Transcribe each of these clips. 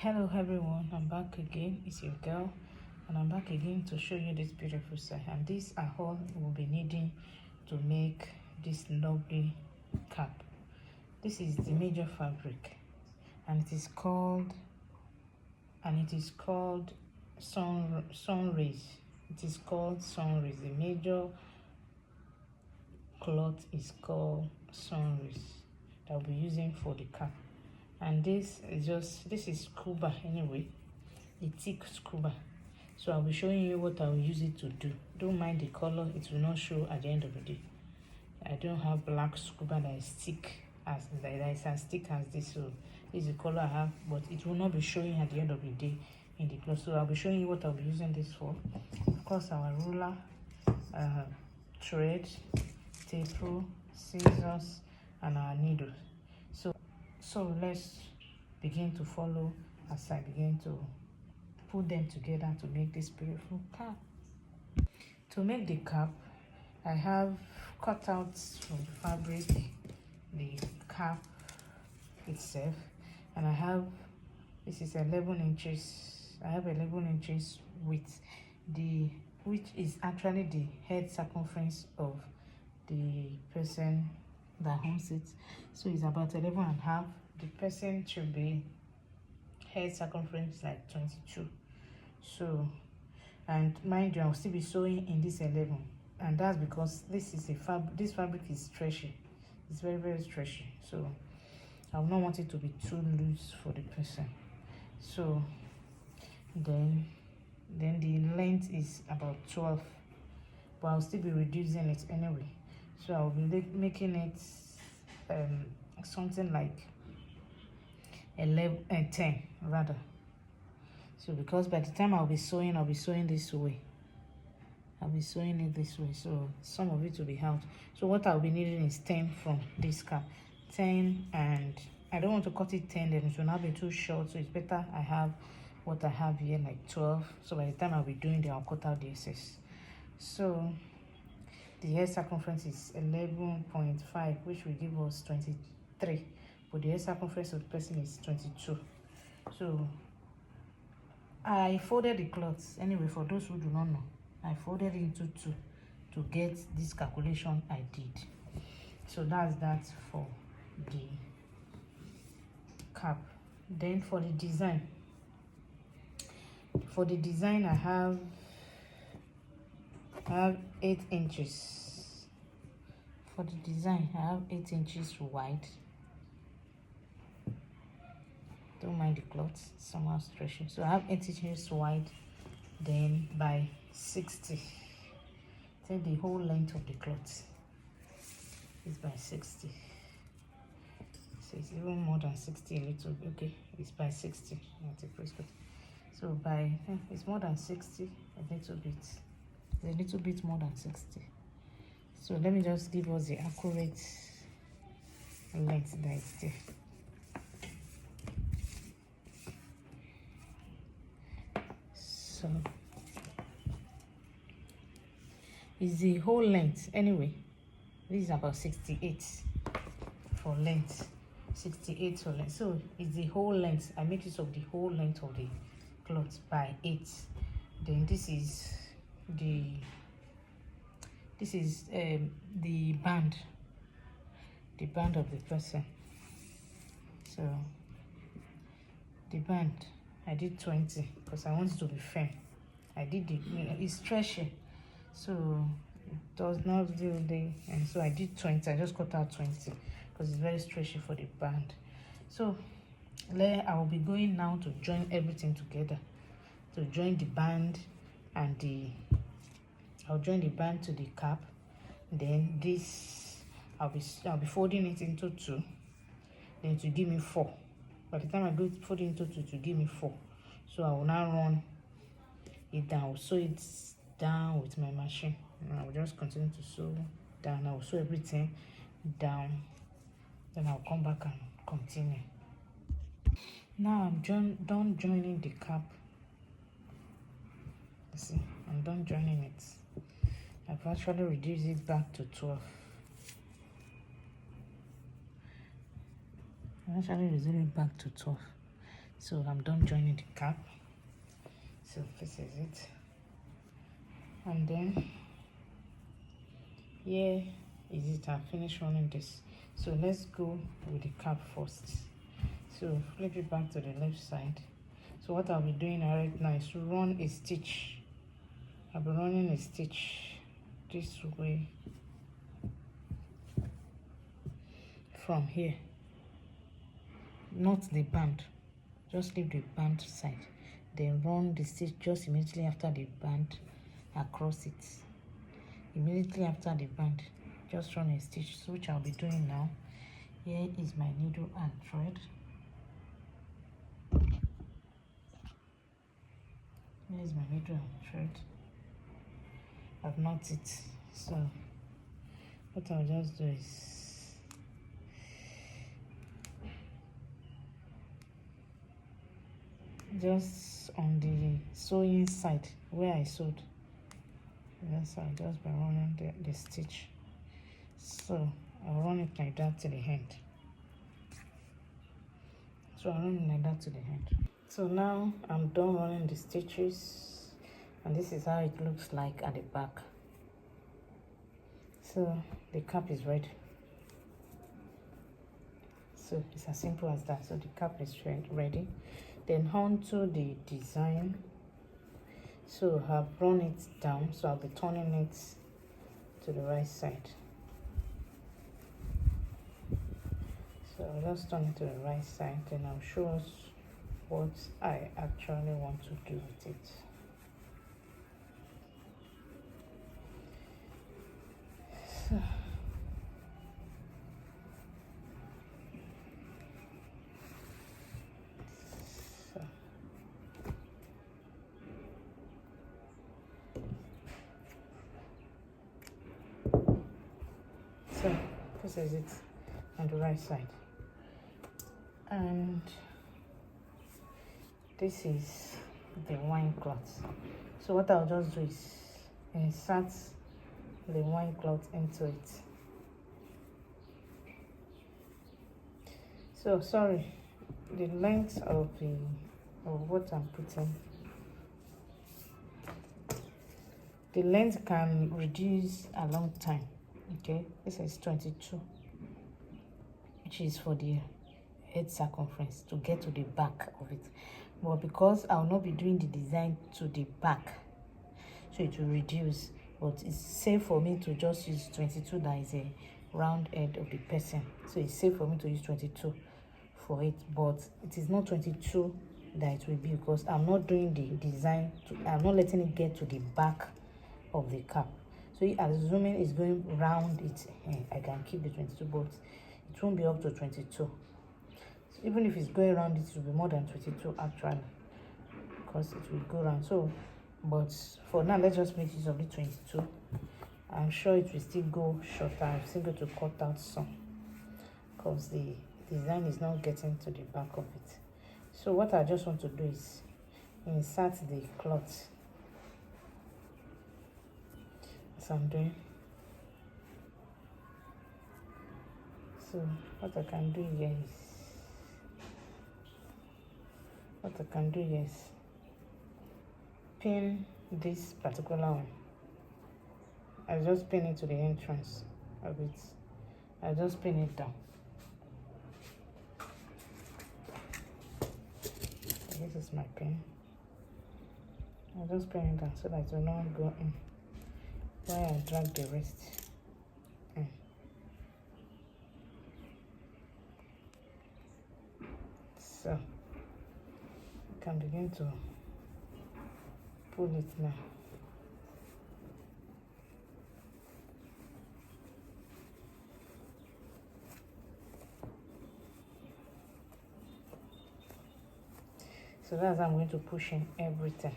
Hello everyone, I'm back again. It's your girl, and I'm back again to show you this beautiful side. And these are all we'll be needing to make this lovely cap. This is the major fabric, and it is called sun rays. It is called sun rays. The major cloth is called sun rays that we'll be using for the cap. And this is scuba anyway, the thick scuba. So I'll be showing you what I'll use it to do. Don't mind the color, it will not show at the end of the day. I don't have black scuba that is thick as thick as this, so this is the color I have, but it will not be showing at the end of the day in the cloth. So I'll be showing you what I'll be using this for. Of course, our ruler, thread, tape rule, scissors, and our needle. So let's begin to follow as I begin to put them together to make this beautiful cap. To make the cap, I have cut out from the fabric the cap itself, and I have, this is 11 inches. I have 11 inches width, which is actually the head circumference of the person that owns it. So it's about 11 and a half. The person should be head circumference like 22. So, and mind you, I'll still be sewing in this 11, and that's because this is this fabric is stretchy. It's very, very stretchy, so I will not want it to be too loose for the person. So then the length is about 12, but I'll still be reducing it anyway. So I'll be making it something like 10 rather. So because by the time I'll be sewing this way. I'll be sewing it this way, so some of it will be out. So what I'll be needing is 10 from this cap. 10, and I don't want to cut it 10, then it will not be too short, so it's better I have what I have here, like 12. So by the time I'll be doing it, I'll cut out the excess. So the head circumference is 11.5, which will give us 23, but the head circumference of the person is 22. So I folded the cloth anyway. For those who do not know, I folded it into two to get this calculation I did. So that's that for the cap. Then for the design, I have 8 inches. For the design, I have 8 inches wide. Don't mind the cloth, somehow stretching. So I have 8 inches wide, then by 60. Take the whole length of the cloth is by 60. So it's even more than 60 a little bit. Okay, it's by 60. So by it's more than 60 a little bit more than 60. So let me just give us the accurate length that is there. So is the whole length anyway. This is about 68 for length. 68 for length. So it's the whole length. I make use of the whole length of the cloth by 8. Then this is the band. The band of the person. So the band, I did 20 because I want it to be firm. I did it's stretchy, so it does not do and so I did 20. I just cut out 20 because it's very stretchy for the band. So I will be going now to join everything together, to join the band and I'll join the band to the cap. Then this I'll be folding it into 2, then to give me 4. By the time I go fold it into 2 to give me 4. So I will now run it down. I will sew it down with my machine, and I will just continue to sew down. I will sew everything down, then I'll come back and continue. Now I'm done joining the cap. See, I'm done joining it. I've actually reduced it back to 12. I actually reduced it back to 12. So I'm done joining the cap. So this is it, and then here is it. I finished running this. So let's go with the cap first. So flip it back to the left side. So what I'll be doing right now is to run a stitch. I'll be running a stitch this way from here, not the band, just leave the band side, then run the stitch just immediately after the band across it. Immediately after the band, just run a stitch, which I'll be doing now. Here is my needle and thread. Here is my needle and thread. I've knocked it, so what I'll just do is just on the sewing side where I sewed, yes, I'll just be running the stitch. So I'll run it like that to the end. So I'll run it like that to the end. So now I'm done running the stitches, and this is how it looks like at the back. So the cap is ready. So it's as simple as that. So the cap is ready. Then on to the design. So I've run it down, so I'll be turning it to the right side. So I'll just turn it to the right side, then I'll show us what I actually want to do with it. So this is it on the right side, and this is the wine cloth. So what I'll just do is insert the wine cloth into it. So sorry, the length of what I'm putting, the length can reduce a long time. Okay, this is 22, which is for the head circumference to get to the back of it. But because I'll not be doing the design to the back, so it will reduce, but it's safe for me to just use 22. That is a round head of the person, so it's safe for me to use 22 for it. But it is not 22 that it will be, because I'm not doing the design I'm not letting it get to the back of the cap. So assuming it's going round it, I can keep the 22, but it won't be up to 22. So even if it's going around, it will be more than 22 actually, because it will go around. So but for now, let's just make use of the 22. I'm sure it will still go shorter. I'm still going to cut out some, because the design is not getting to the back of it. So what I just want to do is insert the cloth, as I'm doing. So what I can do here is pin this particular one. I just pin it to the entrance of it. I just pin it down. This is my pin. I just pin it down so that it will not go in while I drag the rest in. So I can begin to pull it now. So that's how I'm going to push in everything.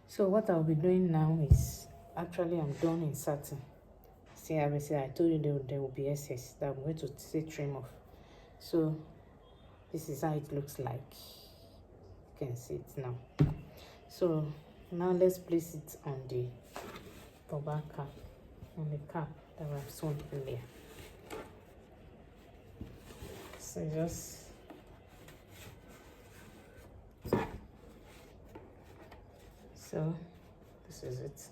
So what I'll be doing now is, actually I'm done inserting. see, obviously I told you there will be excess that I'm going to say trim off. So this is how it looks like. You can see it now. So now let's place it on the turban cap, on the cap that I've sewn in there. So just so this is it.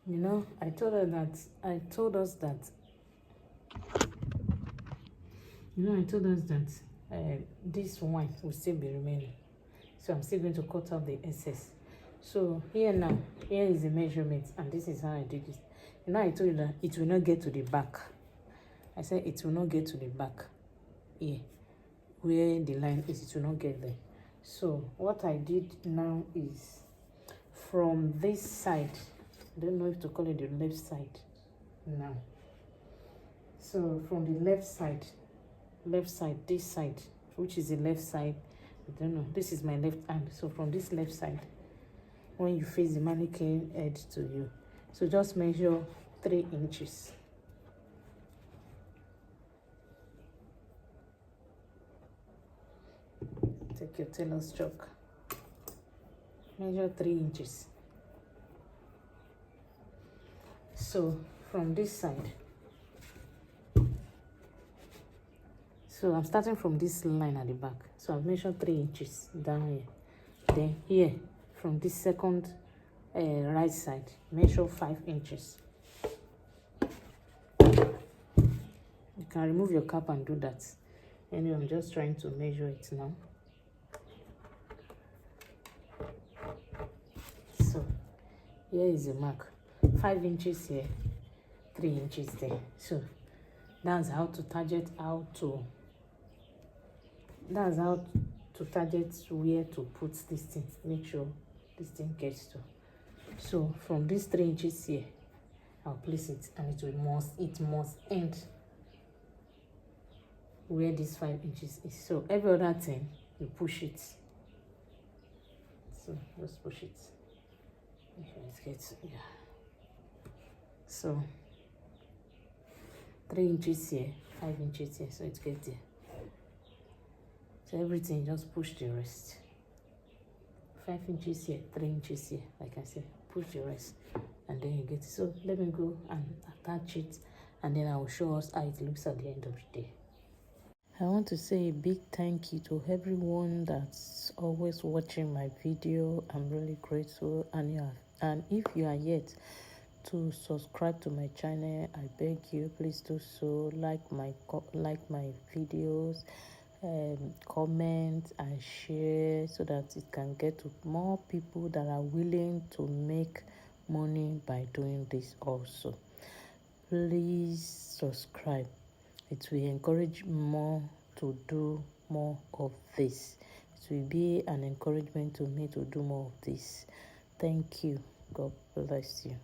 You know, I told us that this one will still be remaining, so I'm still going to cut out the excess. So here is the measurement, and this is how I did it. You know, I told you that it will not get to the back. I said it will not get to the back here where the line is, it will not get there. So what I did now is from this side, I don't know if to call it the left side now. So from the left side, this side, which is the left side, I don't know, this is my left hand. So from this left side, when you face the mannequin head to you, so just measure 3 inches. Take your tailor's chalk, measure 3 inches. So from this side, so I'm starting from this line at the back, so I've measured 3 inches down here. Then here from this second right side, measure 5 inches. You can remove your cap and do that. Anyway, I'm just trying to measure it now. So here is the mark, 5 inches here, 3 inches there. So that's how to target where to put this thing. Make sure this thing gets to. So from this 3 inches here, I'll place it, and it must end where this 5 inches is. So every other thing you push it. So just push it. Make sure it gets, yeah. So 3 inches here, 5 inches here, so it gets there. So everything, just push the rest. 5 inches here, 3 inches here, like I said, push the rest, and then you get it. So let me go and attach it, and then I will show us how it looks at the end of the day. I want to say a big thank you to everyone that's always watching my video. I'm really grateful, and if you are yet to subscribe to my channel, I beg you, please do so. Like my videos, comment and share, so that it can get to more people that are willing to make money by doing this also. Please subscribe. It will encourage more to do more of this. It will be an encouragement to me to do more of this. Thank you. God bless you.